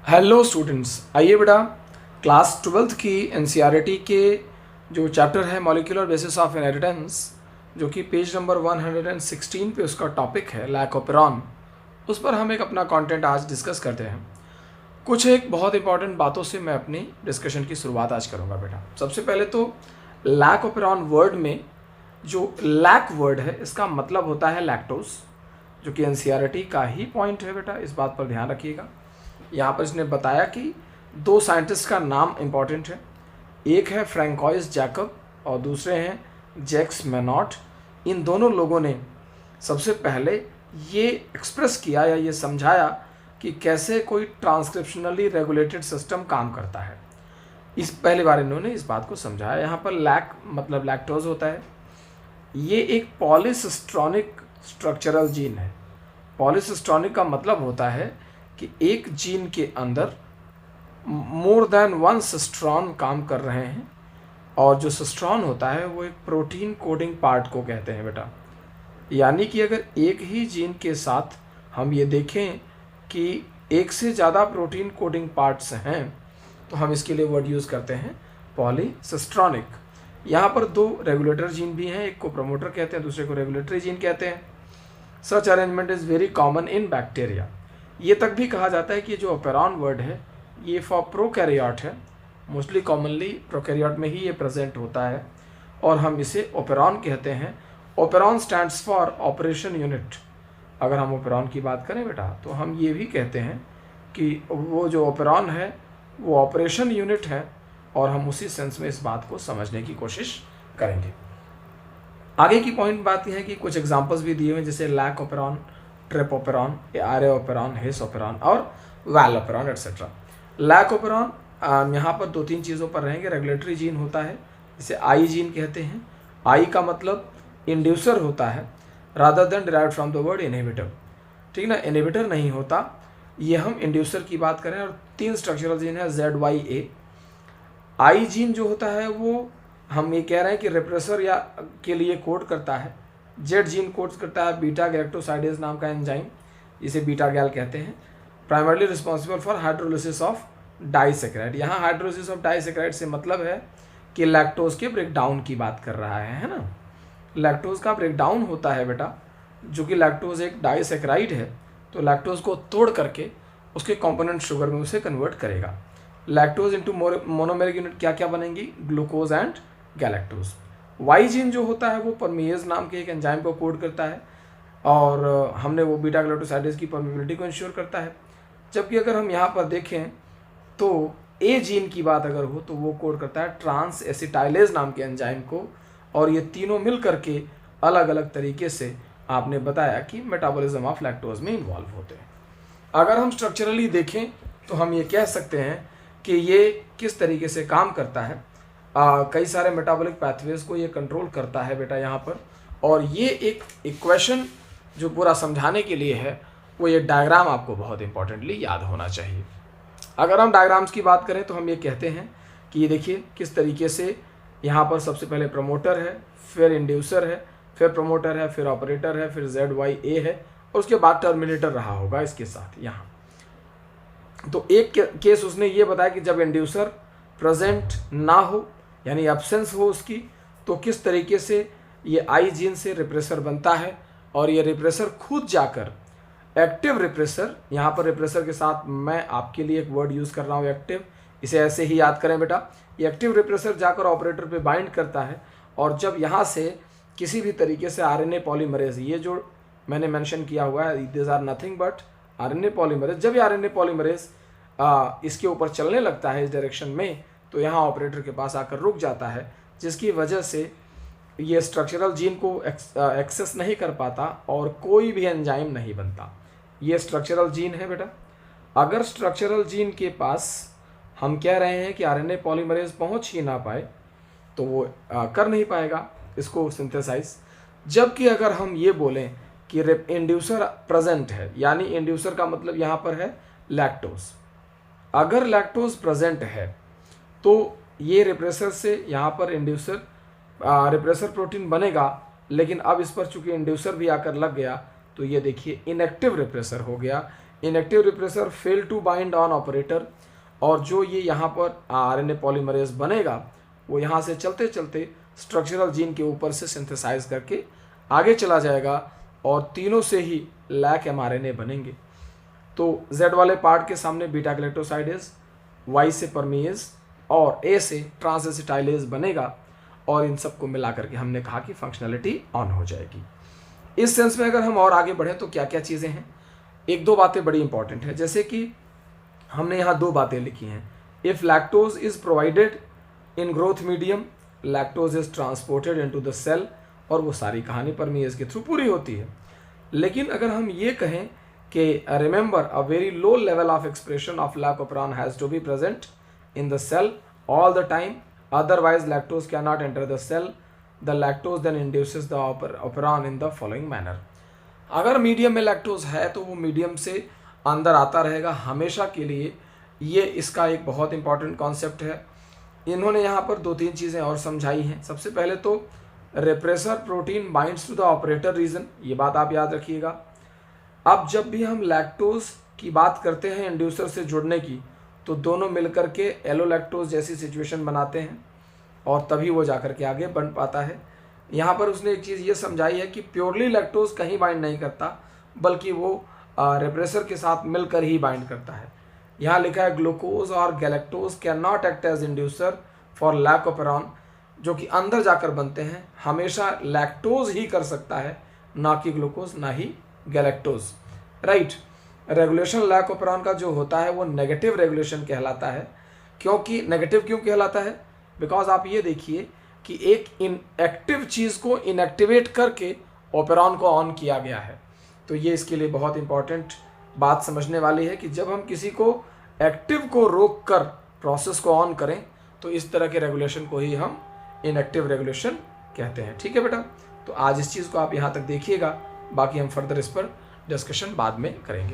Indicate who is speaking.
Speaker 1: Hello students, आइए बेटा class twelfth की एनसीईआरटी के जो चैप्टर है मॉलिक्यूलर बेसिस ऑफ इनहेरिटेंस, जो कि पेज नंबर 116 पे उसका टॉपिक है लैक ऑपेरॉन, उस पर हम एक अपना कंटेंट आज डिस्कस करते हैं। कुछ एक बहुत इंपॉर्टेंट बातों से मैं अपनी डिस्कशन की शुरुआत आज करूँगा बेटा। सबसे पहले तो लैक ऑपेरॉन वर्ड में जो लैक वर्ड है इसका मतलब होता है लैक्टोज, जो कि एनसीईआरटी का ही पॉइंट है बेटा, इस बात पर ध्यान रखिएगा। यहाँ पर इसने बताया कि दो साइंटिस्ट का नाम इम्पॉर्टेंट है, एक है फ्रैंकोइस जैकब और दूसरे हैं जैक्स मेनॉट। इन दोनों लोगों ने सबसे पहले ये एक्सप्रेस किया या ये समझाया कि कैसे कोई ट्रांसक्रिप्शनली रेगुलेटेड सिस्टम काम करता है। इस पहली बार इन्होंने इस बात को समझाया। यहाँ पर लैक मतलब लैक्टोज होता है, ये एक पॉलीसिस्ट्रॉनिक स्ट्रक्चरल जीन है। पॉलीसिस्ट्रॉनिक का मतलब होता है कि एक जीन के अंदर मोर देन वन सिस्ट्रॉन काम कर रहे हैं, और जो सिस्ट्रॉन होता है वो एक प्रोटीन कोडिंग पार्ट को कहते हैं बेटा। यानी कि अगर एक ही जीन के साथ हम ये देखें कि एक से ज़्यादा प्रोटीन कोडिंग पार्ट्स हैं तो हम इसके लिए वर्ड यूज़ करते हैं पॉलीसिस्ट्रॉनिक। यहाँ पर दो रेगुलेटर जीन भी हैं, एक को प्रमोटर कहते हैं, दूसरे को रेगुलेटरी जीन कहते हैं। सच arrangement is very common in bacteria. ये तक भी कहा जाता है कि जो ऑपेरॉन वर्ड है ये फॉर प्रोकैरियोट है, मोस्टली कॉमनली प्रोकैरियोट में ही ये प्रेजेंट होता है और हम इसे ऑपेरॉन कहते हैं। Operon stands for operation unit. अगर हम ऑपेरॉन की बात करें बेटा तो हम ये भी कहते हैं कि वो जो ऑपेरॉन है वो ऑपरेशन यूनिट है, और हम उसी सेंस में इस बात को समझने की कोशिश करेंगे। आगे की पॉइंट बात यह है कि कुछ एग्जांपल्स भी दिए हुए हैं, जैसे lac operon, trp operon, ara operon, his operon और val operon etcetera. Lac operon यहाँ पर दो तीन चीज़ों पर रहेंगे। रेगुलेटरी जीन होता है, इसे आई जीन कहते हैं। आई का मतलब इंड्यूसर होता है rather than derived from the word inhibitor. ठीक ना, इनहिबिटर नहीं होता, ये हम इंड्यूसर की बात करें। और तीन स्ट्रक्चरल जीन है ZYA। आई जीन जो होता है वो हम ये कह रहे हैं कि रिप्रेसर या के लिए कोड करता है। जेड जीन कोड करता है बीटा गैलेक्टोसाइडेज नाम का एंजाइम, इसे बीटा गैल कहते हैं। Primarily responsible for hydrolysis of disaccharide. यहाँ हाइड्रोलिसिस ऑफ डाइसेक्राइड से मतलब है कि लैक्टोज के ब्रेकडाउन की बात कर रहा है ना। लैक्टोज का ब्रेकडाउन होता है बेटा, जो कि लैक्टोज एक डाइसेक्राइड है, तो लैक्टोज को तोड़ करके उसके कॉम्पोनेंट शुगर में उसे कन्वर्ट करेगा। लैक्टोज इंटू मोनोमेरिक यूनिट क्या क्या बनेंगी, glucose and galactose. Y gene जो होता है वो परमेज नाम के एक एंजाइम को कोड करता है, और हमने वो बीटा गैलेक्टोसाइडेज की परमिबिलिटी को इंश्योर करता है। जबकि अगर हम यहाँ पर देखें तो ए जीन की बात अगर हो तो वो कोड करता है ट्रांस एसिटाइलेज नाम के एंजाइम को, और ये तीनों मिल करके अलग अलग तरीके से आपने बताया कि मेटाबॉलिज्म ऑफ लैक्टोज में इन्वॉल्व होते हैं। अगर हम स्ट्रक्चरली देखें तो हम ये कह सकते हैं कि ये किस तरीके से काम करता है। कई सारे मेटाबॉलिक पैथवेज को ये कंट्रोल करता है बेटा यहाँ पर। और ये एक इक्वेशन जो पूरा समझाने के लिए है वो ये डायग्राम आपको बहुत इंपॉर्टेंटली याद होना चाहिए। अगर हम डायग्राम्स की बात करें तो हम ये कहते हैं कि ये देखिए किस तरीके से यहाँ पर सबसे पहले प्रमोटर है, फिर इंड्यूसर है, फिर प्रमोटर है, फिर ऑपरेटर है, फिर ZYA है, और उसके बाद टर्मिनेटर रहा होगा इसके साथ यहाँ। तो एक केस उसने ये बताया कि जब इंड्यूसर प्रेजेंट ना हो यानी एब्सेंस हो उसकी, तो किस तरीके से ये आई जीन से रिप्रेसर बनता है, और ये रिप्रेसर खुद जाकर एक्टिव रिप्रेसर, यहाँ पर रिप्रेसर के साथ मैं आपके लिए एक वर्ड यूज़ कर रहा हूँ एक्टिव, इसे ऐसे ही याद करें बेटा। ये एक्टिव रिप्रेसर जाकर ऑपरेटर पे बाइंड करता है, और जब यहाँ से किसी भी तरीके से RNA पॉलीमरेज, ये जो मैंने मेंशन किया हुआ है this are nothing but RNA polymerase, जब ये RNA पॉलीमरेज इसके ऊपर चलने लगता है इस डायरेक्शन में, तो यहाँ ऑपरेटर के पास आकर रुक जाता है, जिसकी वजह से ये स्ट्रक्चरल जीन को एक्सेस नहीं कर पाता और कोई भी एंजाइम नहीं बनता। ये स्ट्रक्चरल जीन है बेटा। अगर स्ट्रक्चरल जीन के पास हम कह रहे हैं कि RNA पॉलीमरेज पहुँच ही ना पाए तो वो कर नहीं पाएगा इसको सिंथेसाइज। जबकि अगर हम ये बोलें कि इंड्यूसर प्रेजेंट है, यानी इंड्यूसर का मतलब यहाँ पर है लैक्टोज। अगर लैक्टोज प्रेजेंट है तो ये रिप्रेसर से यहाँ पर इंड्यूसर रिप्रेसर प्रोटीन बनेगा, लेकिन अब इस पर चूंकि इंड्यूसर भी आकर लग गया तो ये देखिए इनएक्टिव रिप्रेसर हो गया। Inactive repressor fail to bind on operator, और जो ये यहाँ पर आरएनए पॉलीमरेज बनेगा वो यहाँ से चलते चलते स्ट्रक्चरल जीन के ऊपर से सिंथेसाइज करके आगे चला जाएगा और तीनों से ही लैक एमआरएनए बनेंगे। तो Z वाले पार्ट के सामने बीटा गैलेक्टोसाइडेज, Y से परमीएज और A से ट्रांसएसिटाइलेज बनेगा, और इन सबको मिला करके हमने कहा कि फंक्शनैलिटी ऑन हो जाएगी। इस सेंस में अगर हम और आगे बढ़ें तो क्या क्या चीज़ें हैं, एक दो बातें बड़ी इंपॉर्टेंट है, जैसे कि हमने यहाँ दो बातें लिखी हैं। If lactose is provided in growth medium, lactose is transported into the cell, और वो सारी कहानी परमीएज के थ्रू पूरी होती है। लेकिन अगर हम ये कहें कि remember a very low level of expression of lac operon has to be present in the cell all the time, otherwise lactose cannot enter the cell, the lactose then induces the operon in the following manner। अगर medium में lactose है तो वो medium से अंदर आता रहेगा हमेशा के लिए, ये इसका एक बहुत इंपॉर्टेंट कॉन्सेप्ट है। इन्होंने यहाँ पर दो तीन चीज़ें और समझाई हैं। सबसे पहले तो repressor protein binds to the operator region, ये बात आप याद रखिएगा। अब जब भी हम लैक्टोज की बात करते हैं इंड्यूसर से जुड़ने की, तो दोनों मिलकर के एलोलैक्टोज जैसी सिचुएशन बनाते हैं और तभी वो जाकर के आगे बन पाता है। यहाँ पर उसने एक चीज़ ये समझाई है कि प्योरली लैक्टोज कहीं बाइंड नहीं करता, बल्कि वो रेप्रेसर के साथ मिलकर ही बाइंड करता है। यहाँ लिखा है ग्लूकोज और galactose can not act as inducer for lac operon, जो कि अंदर जाकर बनते हैं, हमेशा लैक्टोज ही कर सकता है, ना कि ग्लूकोज ना ही गैलेक्टोज, राइट। रेगुलेशन लैकोपेरॉन का जो होता है वो नेगेटिव रेगुलेशन कहलाता है। क्योंकि नेगेटिव क्यों कहलाता है? बिकॉज आप ये देखिए कि एक इनएक्टिव चीज़ को इनएक्टिवेट करके ओपेरॉन को ऑन किया गया है। तो ये इसके लिए बहुत इंपॉर्टेंट बात समझने वाली है कि जब हम किसी को एक्टिव को रोक कर प्रोसेस को ऑन करें तो इस तरह के रेगुलेशन को ही हम इनएक्टिव रेगुलेशन कहते हैं। ठीक है बेटा, तो आज इस चीज़ को आप यहाँ तक देखिएगा, बाकी हम फर्दर इस पर डिस्कशन बाद में करेंगे।